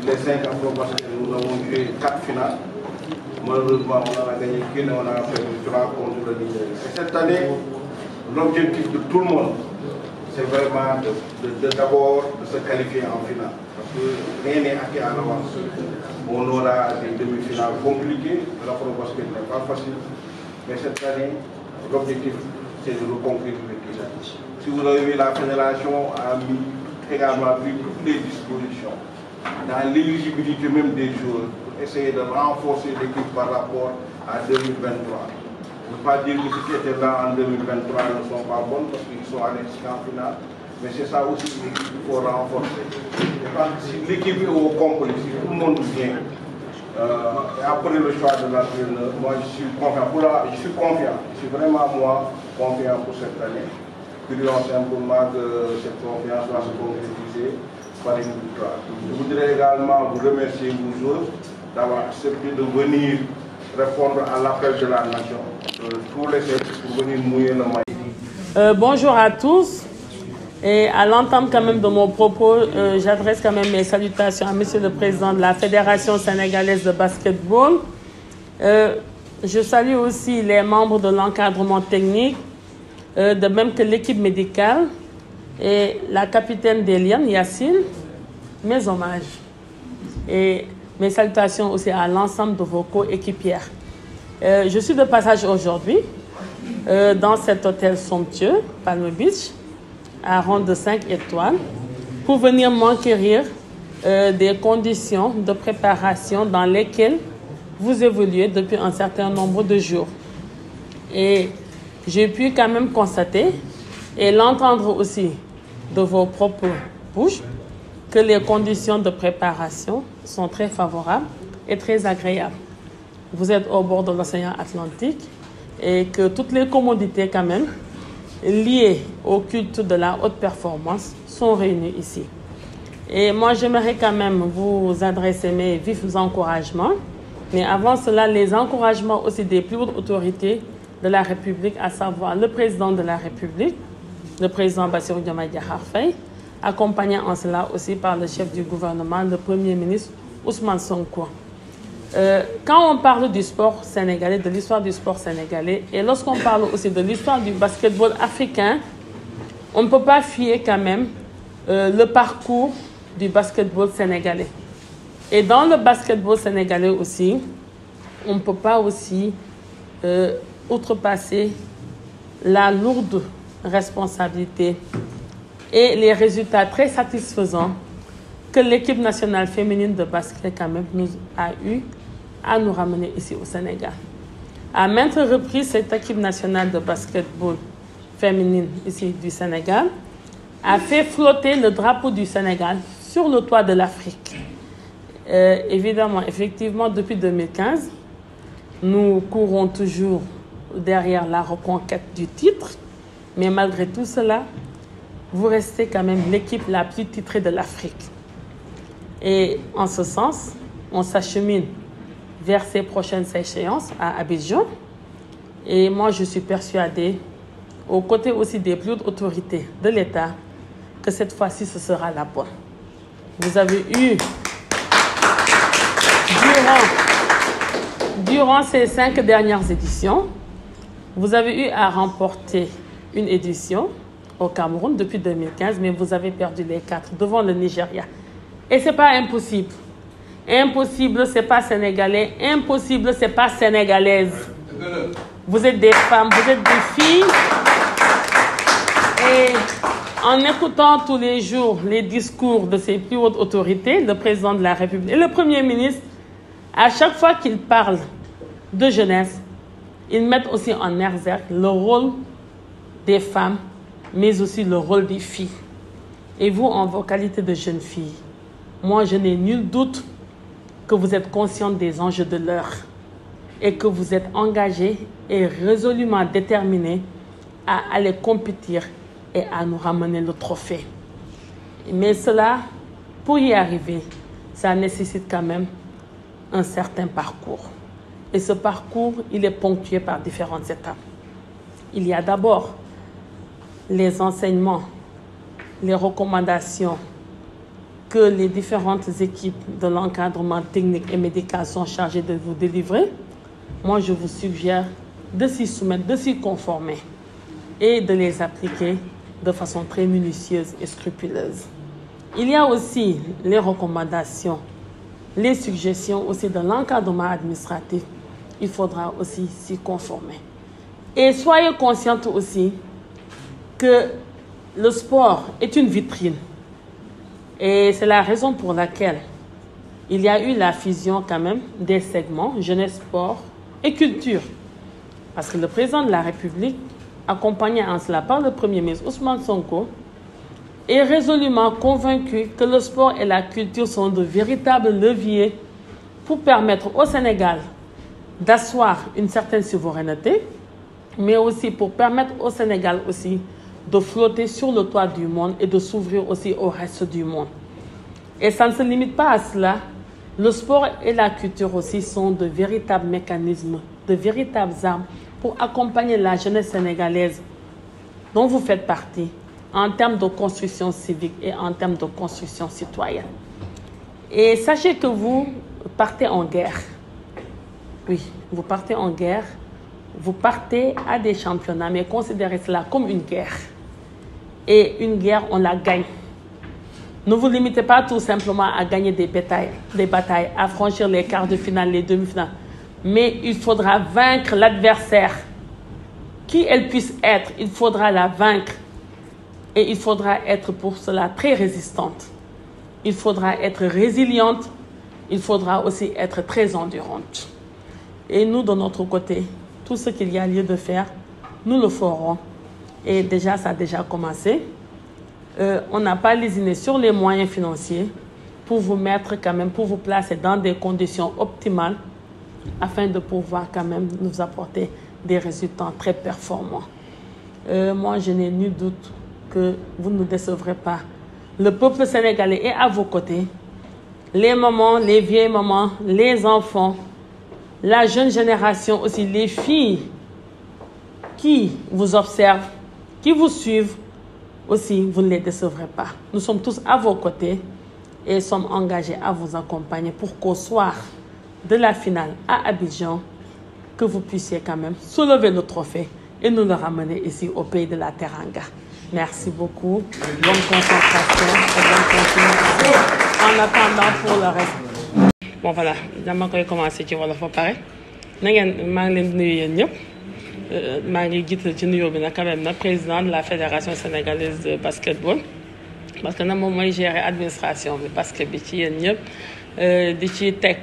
les 5 Afro-Basket, nous avons joué 4 finales. Malheureusement, on en a gagné qu'une, on a fait 3 contre le Nigeria. Et cette année, l'objectif de tout le monde, c'est vraiment d'abord de se qualifier en finale. Parce que rien n'est acquis à l'avance. On aura des demi-finales compliquées, l'Afro-Basket n'est pas facile. Mais cette année, l'objectif, c'est de reconquérir le titre. Si vous avez vu, la fédération a mis également pris toutes les dispositions dans l'éligibilité même des joueurs pour essayer de renforcer l'équipe par rapport à 2023. Je ne veux pas dire que ceux qui étaient là en 2023 ne sont pas bons parce qu'ils sont allés jusqu'en finale, mais c'est ça aussi qu'il faut renforcer. Si l'équipe est au complet, si tout le monde vient, et après le choix de l'entraîneur, moi je suis confiant. Je suis vraiment confiant pour cette année. Prions simplement que cette confiance va se concrétiser par une victoire. Je voudrais également vous remercier, vous autres, d'avoir accepté de venir répondre à l'appel de la nation. Tous les pour venir mouiller le maillot. Bonjour à tous. Et à l'entame quand même de mon propos, j'adresse quand même mes salutations à Monsieur le Président de la Fédération sénégalaise de basketball. Je salue aussi les membres de l'encadrement technique, de même que l'équipe médicale et la capitaine des Lions, Yacine. Mes hommages et mes salutations aussi à l'ensemble de vos coéquipières. Je suis de passage aujourd'hui dans cet hôtel somptueux, Palm Beach, à rang de 5 étoiles, pour venir m'enquérir des conditions de préparation dans lesquelles vous évoluez depuis un certain nombre de jours. Et j'ai pu quand même constater et l'entendre aussi de vos propres bouches que les conditions de préparation sont très favorables et très agréables. Vous êtes au bord de l'océan Atlantique et que toutes les commodités quand même liées au culte de la haute performance sont réunies ici. Et moi, j'aimerais quand même vous adresser mes vifs encouragements, mais avant cela, les encouragements aussi des plus hautes autorités de la République, à savoir le président de la République, le président Bassirou Diomaye Diakhar Faye, accompagné en cela aussi par le chef du gouvernement, le Premier ministre Ousmane Sonko. Quand on parle du sport sénégalais, de l'histoire du sport sénégalais, et lorsqu'on parle aussi de l'histoire du basketball africain, on ne peut pas fier quand même le parcours du basketball sénégalais. Et dans le basketball sénégalais aussi, on ne peut pas aussi outrepasser la lourde responsabilité et les résultats très satisfaisants que l'équipe nationale féminine de basket quand même nous a eu à nous ramener ici au Sénégal. À maintes reprises, cette équipe nationale de basketball féminine ici du Sénégal a fait flotter le drapeau du Sénégal sur le toit de l'Afrique. Évidemment, effectivement, depuis 2015, nous courons toujours derrière la reconquête du titre, mais malgré tout cela, vous restez quand même l'équipe la plus titrée de l'Afrique. Et en ce sens, on s'achemine vers ces prochaines échéances à Abidjan. Et moi, je suis persuadée, aux côtés aussi des plus hautes autorités de l'État, que cette fois-ci, ce sera la bonne. Vous avez eu, durant ces 5 dernières éditions, vous avez eu à remporter une édition au Cameroun depuis 2015, mais vous avez perdu les 4 devant le Nigeria. Et ce n'est pas impossible. Impossible, ce n'est pas sénégalais. Impossible, ce n'est pas sénégalaise. Vous êtes des femmes, vous êtes des filles. Et en écoutant tous les jours les discours de ces plus hautes autorités, le président de la République et le Premier ministre, à chaque fois qu'ils parlent de jeunesse, ils mettent aussi en exergue le rôle des femmes, mais aussi le rôle des filles. Et vous, en vos qualités de jeunes filles, moi, je n'ai nul doute que vous êtes consciente des enjeux de l'heure et que vous êtes engagée et résolument déterminée à aller compétir et à nous ramener le trophée. Mais cela, pour y arriver, ça nécessite quand même un certain parcours. Et ce parcours, il est ponctué par différentes étapes. Il y a d'abord les enseignements, les recommandations que les différentes équipes de l'encadrement technique et médical sont chargées de vous délivrer, moi je vous suggère de s'y soumettre, de s'y conformer et de les appliquer de façon très minutieuse et scrupuleuse. Il y a aussi les recommandations, les suggestions aussi de l'encadrement administratif. Il faudra aussi s'y conformer. Et soyez conscientes aussi que le sport est une vitrine. Et c'est la raison pour laquelle il y a eu la fusion quand même des segments jeunesse, sport et culture. Parce que le président de la République, accompagné en cela par le Premier ministre Ousmane Sonko, est résolument convaincu que le sport et la culture sont de véritables leviers pour permettre au Sénégal d'asseoir une certaine souveraineté, mais aussi pour permettre au Sénégal aussi de flotter sur le toit du monde et de s'ouvrir aussi au reste du monde. Et ça ne se limite pas à cela. Le sport et la culture aussi sont de véritables mécanismes, de véritables armes pour accompagner la jeunesse sénégalaise dont vous faites partie en termes de construction civique et en termes de construction citoyenne. Et sachez que vous partez en guerre. Oui, vous partez en guerre. Vous partez à des championnats, mais considérez cela comme une guerre. Et une guerre, on la gagne. Ne vous limitez pas tout simplement à gagner des batailles, à franchir les quarts de finale, les demi-finales. Mais il faudra vaincre l'adversaire. Qui elle puisse être, il faudra la vaincre. Et il faudra être pour cela très résistante. Il faudra être résiliente. Il faudra aussi être très endurante. Et nous, de notre côté, tout ce qu'il y a lieu de faire, nous le ferons. Et déjà, ça a déjà commencé. On n'a pas lésiné sur les moyens financiers pour vous mettre quand même, pour vous placer dans des conditions optimales afin de pouvoir quand même nous apporter des résultats très performants. Moi, je n'ai nul doute que vous ne nous décevrez pas. Le peuple sénégalais est à vos côtés. Les mamans, les vieilles mamans, les enfants, la jeune génération aussi, les filles qui vous observent, qui vous suivent, aussi, vous ne les décevrez pas. Nous sommes tous à vos côtés et sommes engagés à vous accompagner pour qu'au soir de la finale à Abidjan, que vous puissiez quand même soulever le trophée et nous le ramener ici au pays de la Teranga. Merci beaucoup. Bonne concentration et bonne continuation. En attendant pour le reste. Bon voilà, dama koy commencer ci wolof ba pare. Na ngeen maa ngi leen di nuyu yéen ñëpp. Maa ngi jiital ci nuyoo bi nag quand même na président de la fédération sénégalaise de basketball parce que nag moom mooy gérer administration bi basket bi ci yéen ñëpp di ci teg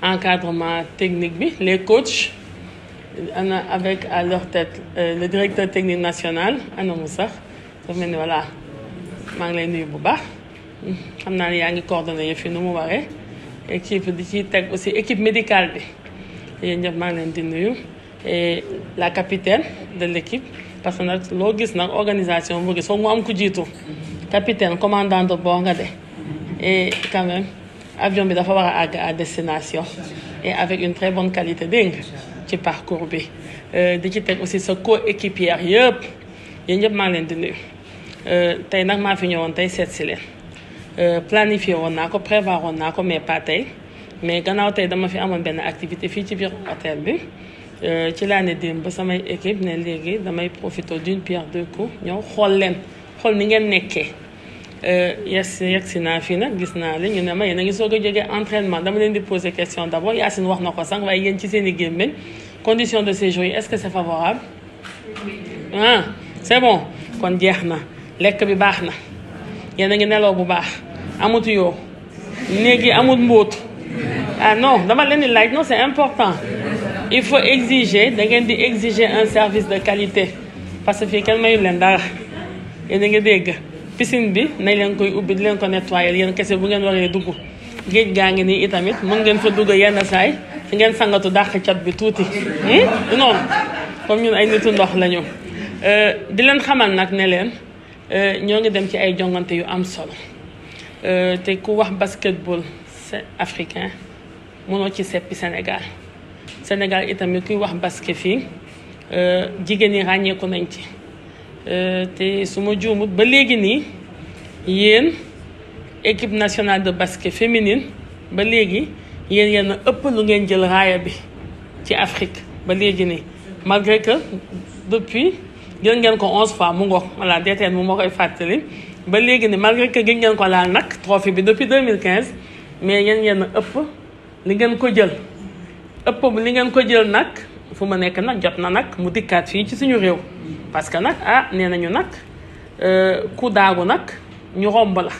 encadrement technique bi les coachs ana avec à leur tête le directeur technique national ana mu sax dafa mel ni voilà maa ngi lay nuyu bu baax xam naa ne yaa ngi coordonné yëf yi nu mu waree équipe di ci teg aussi équipe médicale bi yéen ñëpp maa ngi leen di nuyu. Et la capitaine de l'équipe parce que nag loo gis nag organisation bu gis foog mu am ku jiitu capitaine commandant de bord nga de et quand même avion bi dafa war a àgg à destination et avec une très bonne qualité dégg nga ci parcours bi di ci teg aussi sa coéquipière yëpp yéen ñëpp maa ngi leen di nuyu tey nag maa fi ñëwoon tey seet si leen planifié woon naa ko prévoir woon naa ko mais pas tey mais gannaaw tey dama fi amoon benn activité fii ci biir hôtel bi ci laa ne démb ba samay équipe ne léegi damay profité d'une pierre deux coups ñëw xool leen xool ni ngeen nekkee yegsi naa fii nag gis naa leen ñu ne ma yéen a ngi soog a jógee entraînement dama leen di poser question d'abord Yacine wax na ko sànq waaye yéen ci seen i gémmiñ conditions de séjour yi est-ce que c'est favorable ah c'est bon kon jeex na lekk bi baax na yéen a ngi nelaw bu baax amut yoo néeg yi amut mbóot ah non dama leen di laaj non c'est important il faut exiger da ngeen di exiger un service de qualité parce que fii kenn mayul leen dara yéen a ngi dégg piscine bi nañ leen koy ubbi di leen ko nettoyer yéen kese bu ngeen waree dugg géej gaa ngi nii itamit mën ngeen fa dugg yenn saay fi ngeen sangatu dàq cat bi tuuti non comme ñun ay nitu ndox lañu di leen xamal nag ne leen ñoo ngi dem ci ay jongante yu am solo te ku wax basketball africain mënoo ci seppi Sénégal itamit kuy wax basket fii jigéen ñi ràññeeku nañ ci te su ma juumut ba léegi nii yéen équipe nationale de basket féminine ba léegi yéen a ëpp lu ngeen jël raaya bi ci Afrique ba léegi nii malgré que depuis jël ngeen ko 11 fois mu ngoog voilà DTN mu moo koy fàttali ba léegi nii malgré que gën ngeen ko laal nag trophée bi depuis 2015 mais yéen a ëpp li ngeen ko jël li ngeen ko jël nag fu mu nekk nag jot na nag mu dikkaat fii ci suñu réew parce que nag nee nañu nag ku daagu nag ñu romb la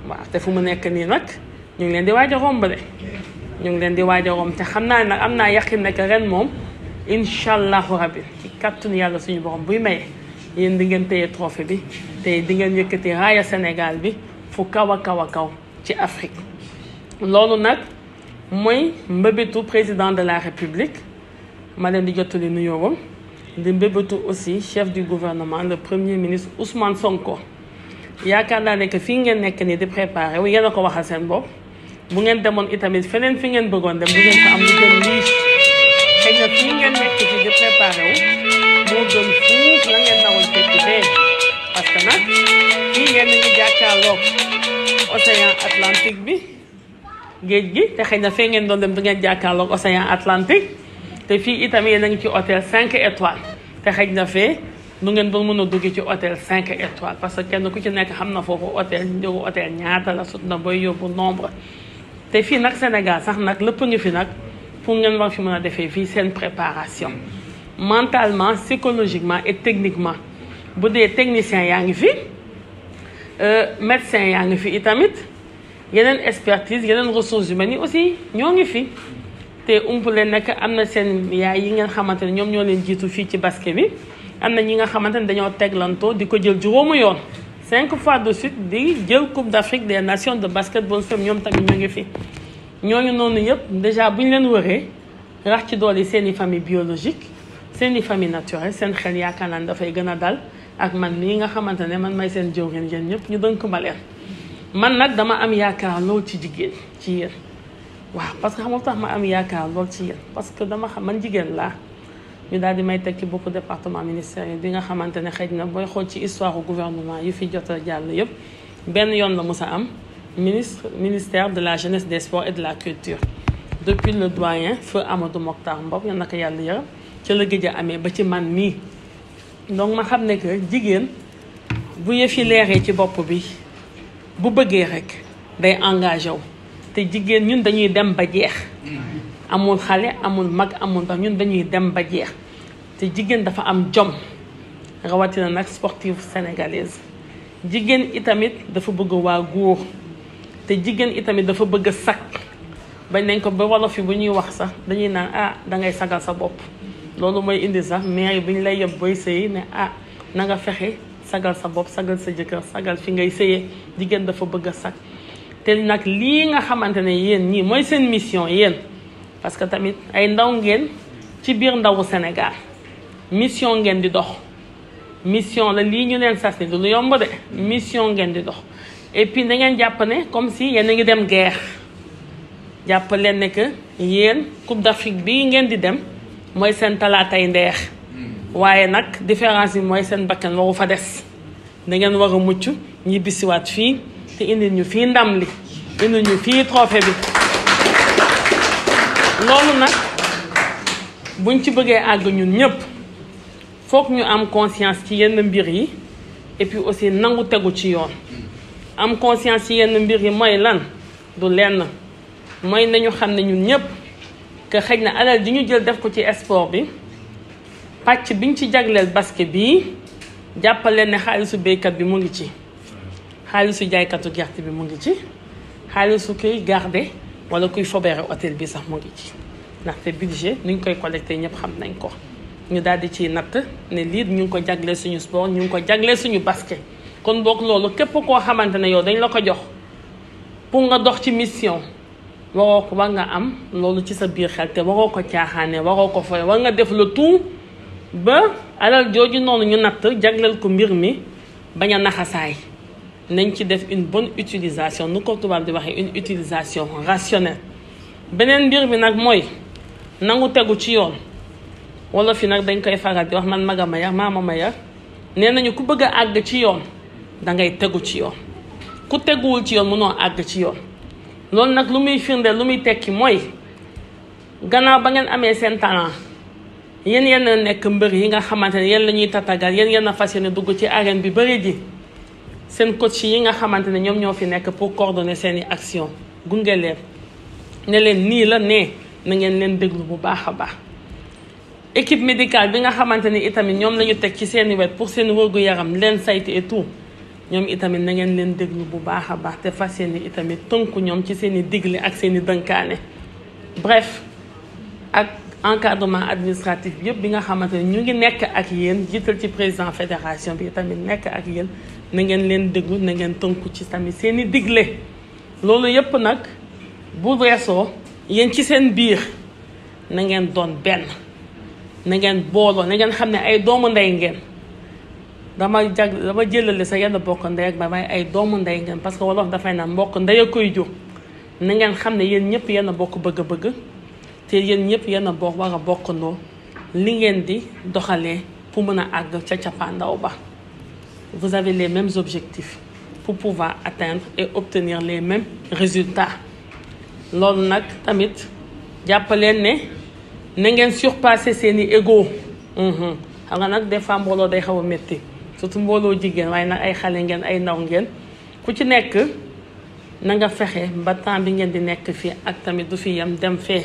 waaw te fu mu nekk nii nag ñu ngi leen di waaj a romb de ñu ngi leen di waaj a romb te xam naa nag am naa yaqin ne que ren moom incha allahu rabbi ci kàttanu yàlla suñu borom buy maye yéen di ngeen téye trophée bi te di ngeen yëkkati raaya Sénégal bi fu kaw a kaw a kaw ci Afrique. loolu nag mooy mbëbëtu président de la République ma leen di jottali nuyoowam di mbëbëtu aussi chef du gouvernement le premier ministre Ousmane Sonko. yaakaar naa ne que fii ngeen nekk nii di préparé wu yéen a ko waxal seen bopp bu ngeen demoon itamit feneen fi ngeen bëggoon dem bu ngeen ko am lu gën lii xëy na fii ngeen nekk fii di préparé wu moo gën fuuf la ngeen naroon fekk fee parce que nag fii ngeen ngi jàkkaarloog océan Atlantique bi géej gi te xëy na fee ngeen doon dem du ngeen jàkkaarloog océan Atlantique te fii itamit yéen a ngi ci hôtel 5 étoiles te xëy na fee nu ngeen doon mën a dugg ci hôtel 5 étoiles parce que kenn ku ci nekk xam na foofu hôtel njëgu hôtel ñaata la sut na booy yóbbu nombre te fii nag Sénégal sax nag lépp ngi fi nag pour ngeen war fi mën a defee fii seen préparation mentalement psychologiquement et techniquement bu dee technicien yaa ngi fi médecin yaa ngi fi itamit yeneen expertise yeneen ressources humaines yi aussi ñoo ngi fi te umpule nekk am na seen yaay yi ngeen xamante ne ñoom ñoo leen jiitu fii ci basket bi am na ñi nga xamante ne dañoo teglantoo di ko jël juróomu yoon 5 fois de suite di jël coupe d'Afrique des nations de basketball femme ñoom tamit ñu ngi fi ñooñu noonu yëpp déjà bu ñu leen wëree rax ci doole seen i famille biologique seen i famille naturelle seen xel yaakaar naa ne dafay gën a dal ak man mii nga xamante ne man may seen jëwriñ yéen ñëpp ñu dënk ma leen man nag dama am yaakaar lool ci jigéen ci yéen waaw parce que xam nga tax ma am yaakaar lool ci yéen parce que dama xam man jigéen laa ñu daal di may teg ci bopp département ministériel bi nga xamante ne xëy na booy xool ci histoire du gouvernement yi fi jot a jàll yëpp benn yoon la mos a am ministère de la jeunesse des sports et de la culture depuis le doyen feu Amadou Mokhtar Mbow yal na ko yàlla yaram ci la gëj a amee ba ci man mii donc ma xam ne que jigéen bu yëf yi leeree ci bopp bi bu bëggee rek day engagé wu te jigéen ñun dañuy dem ba jeex amul xale amul mag amul ndax ñun dañuy dem ba jeex te jigéen dafa am jom rawatina nag sportive sénégalaise jigéen itamit dafa bëgg waa góor te jigéen itamit dafa bëgg a sag bañ nañ ko ba wolof yi bu ñuy wax sax dañuy naan dangay sagal sa bopp loolu mooy indi sax mairie bi ñu lay yeb booy sëyi ne na nga fexe sagal sa bopp sagal sa jëkkër sagal fi ngay sëyee jigéen dafa bëgg a sag te nag lii nga xamante ne yéen ñii mooy seen mission yéen parce que tamit ay ndaw ngeen ci biir ndawu Sénégal mission ngeen di dox mission la lii ñu leen sas ni du lu yomb de mission ngeen di dox et puis da ngeen jàpp ne comme si yéen a ngi dem guerre jàpp leen ne que yéen Coupe d'Afrique bii ngeen di dem mooy seen talaatay ndeex waaye nag différence bi mooy seen bakkan waru fa des da ngeen war a mucc ñibbisiwaat fii te indil ñu fii ndam li indil ñu fii trophée bi loolu nag buñ ci bëggee àgg ñun ñëpp foog ñu am conscience ci yenn mbir yi et puis aussi nangu tegu ci yoon am conscience ci yenn mbir yi mooy lan du lenn mooy nañu xam ne ñun ñëpp que xëy na alal ji ñu jël def ko ci sport bi pàcc biñ ci jagleel basket bii jàppaleen ne xaalisu béykat bi mu ngi ci xaalisu jaaykatu gerte bi mu ngi ci xaalisu kuy garder wala kuy fobeere hôtel bi sax mu ngi ci ndaxte budget ni ñu koy collecté ñëpp xam nañ ko ñu daal di ciy natt ne lii ñu ngi ko jagleel suñu sport ñu ngi ko jagleel suñu basket kon boog loolu képp koo xamante ne yow dañ la ko jox pour nga dox ci mission waroo ko war nga am loolu ci sa biir xel te waroo ko caaxaane waroo ko foy war nga def le tout ba alal jooju noonu ñu natt jagleel ko mbir mi bañ a naxasaay nañ ci def une bonne utilisation nu ko tubaab di waxee une utilisation rationnelle beneen mbir mi nag mooy nangu tegu ci yoon wala fi nag dañ koy faral di wax man maga ma yar maama ma yar nee nañu ku bëgg a àgg ci yoon dangay tegu ci yoon ku teguwul ci yoon mënoo àgg ci yoon loolu nag lu muy firndeel lu muy tekki mooy gannaaw ba ngeen amee seen talent yéen yenn nekk mbër yi nga xamante ne yéen la ñuy tatagal yéen yenn fas yéene dugg ci arène bi bëri ji seen coach yi nga xamante ne ñoom ñoo fi nekk pour coordonner seeni action gunge leen ne leen nii la ne na ngeen leen déglu bu baax a baax équipe médicale bi nga xamante ni itamit ñoom la ñu teg ci seeni wet pour seen wërgu-yaram leen saytu et tout ñoom itamit na ngeen leen déglu bu baax a baax te fas yéene itamit tënku ñoom ci seeni digle ak seeni dënkaane bref ak encadrement administratif bi yëpp bi nga xamante ne ñu ngi nekk ak yéen jiital ci président fédération bi tamit nekk ak yéen na ngeen leen déglu na ngeen tënku ci tamit seeni digle loolu yëpp nag bu weesoo yéen ci seen biir na ngeen doon benn na ngeen booloo na ngeen xam ne ay doomu ndey ngeen dama jëlale sa yenn bokk ndey ak ba may ay doomu ndey ngeen parce que wolof dafay naan mbokk ndey a koy jur na ngeen xam ne yéen ñëpp yéen a bokk bëgg-bëgg te yéen ñëpp yéen a bokk war a bokkandoo li ngeen di doxalee pour mën a àgg ca cappaandaw ba vous avez les mêmes objectifs pour pouvoir atteindre et obtenir les mêmes résultats loolu nag tamit jàppaleen ne na ngeen surpasser seeni ego xam nga nag des fois mbooloo day xaw a métti surtout mbooloo jigéen waaye nag ay xale ngeen ay ndaw ngeen ku ci nekk na nga fexe ba temps bi ngeen di nekk fii ak tamit du fi yam dem fee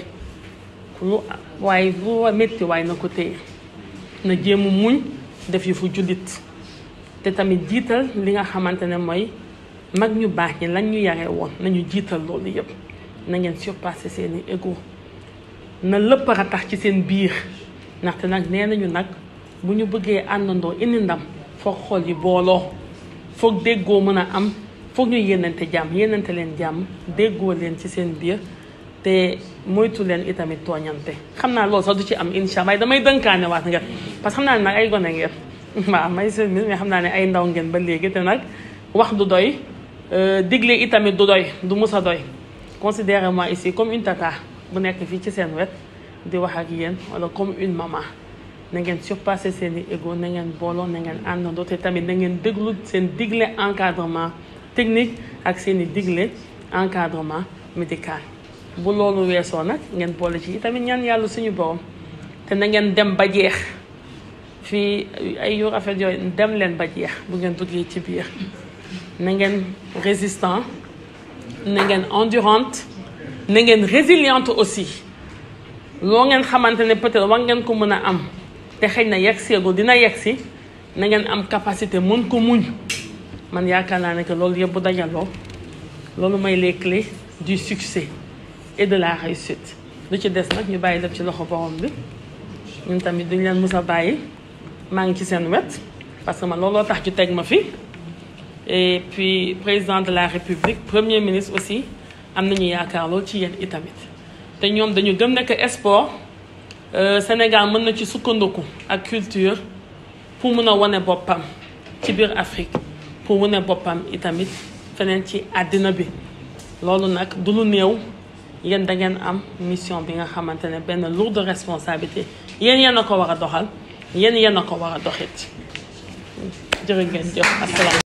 lu waaye lu métti waaye na ko téye na jéemu muñ def yi fu jullit te tamit jiital li nga xamante ne mooy mag ñu baax ñi lañ ñu yare woon nañu jiital loolu yëpp na ngeen surpasser seeni ego na lépp a tax ci seen biir ndaxte nag nee nañu nag bu ñu bëggee àndandoo indi ndam foog xool yi booloo foog déggoo mën a am foog ñu yéenante jàmm yéenante leen jàmm déggoo leen ci seen biir te moytu leen itamit tooñante xam naa loolu sax du ci am incha allah damay dënkaane waat nga parce que xam naa ne nag ay gone ngeen waaw may seen mi mais xam naa ne ay ndaw ngeen ba léegi te nag wax du doy digle itamit du doy du mus a doy considérez-moi ici comme une tata bu nekk fii ci seen wet di wax ak yéen wala comme une maman na ngeen surpasser seeni ego na ngeen booloo na ngeen àndandoo te tamit na ngeen déglu seen digle encadrement technique ak seeni digle encadrement médical bu loolu weesoo nag ngeen boole ci tamit ñaan yàlla suñu borom te na ngeen dem ba jeex fii ay yu rafet yooyu dem leen ba jeex bu ngeen duggee ci biir na ngeen résistant na ngeen endurante na ngeen résiliente aussi loo ngeen xamante ne peut-être war ngeen ko mën a am te xëy na yegg seegul dina yegg si na ngeen am capacité mën ko muñ man yaakaar naa ne que loolu yëpp bu dajaloo loolu mooy les clés du succès et de la réussite lu ci des nag ñu bàyyi lépp ci loxo borom bi ñun tamit duñ leen mës a bàyyi maa ngi ci seen wet parce que man looloo tax ñu teg ma fi et puis président de la république premier ministre aussi am nañu yaakaar loolu ci yéen itamit te ñoom dañu gëm ne que sport Sénégal mën na ci sukkandiku ak culture pour mën a wane boppam ci biir Afrique pour wane boppam itamit feneen ci àddina bi loolu nag du lu néew yéen da ngeen am mission bi nga xamante ne benn lourde responsabilité yéen a ko war a doxal yéen a ko war a doxit jërë ngeen jëf asalaam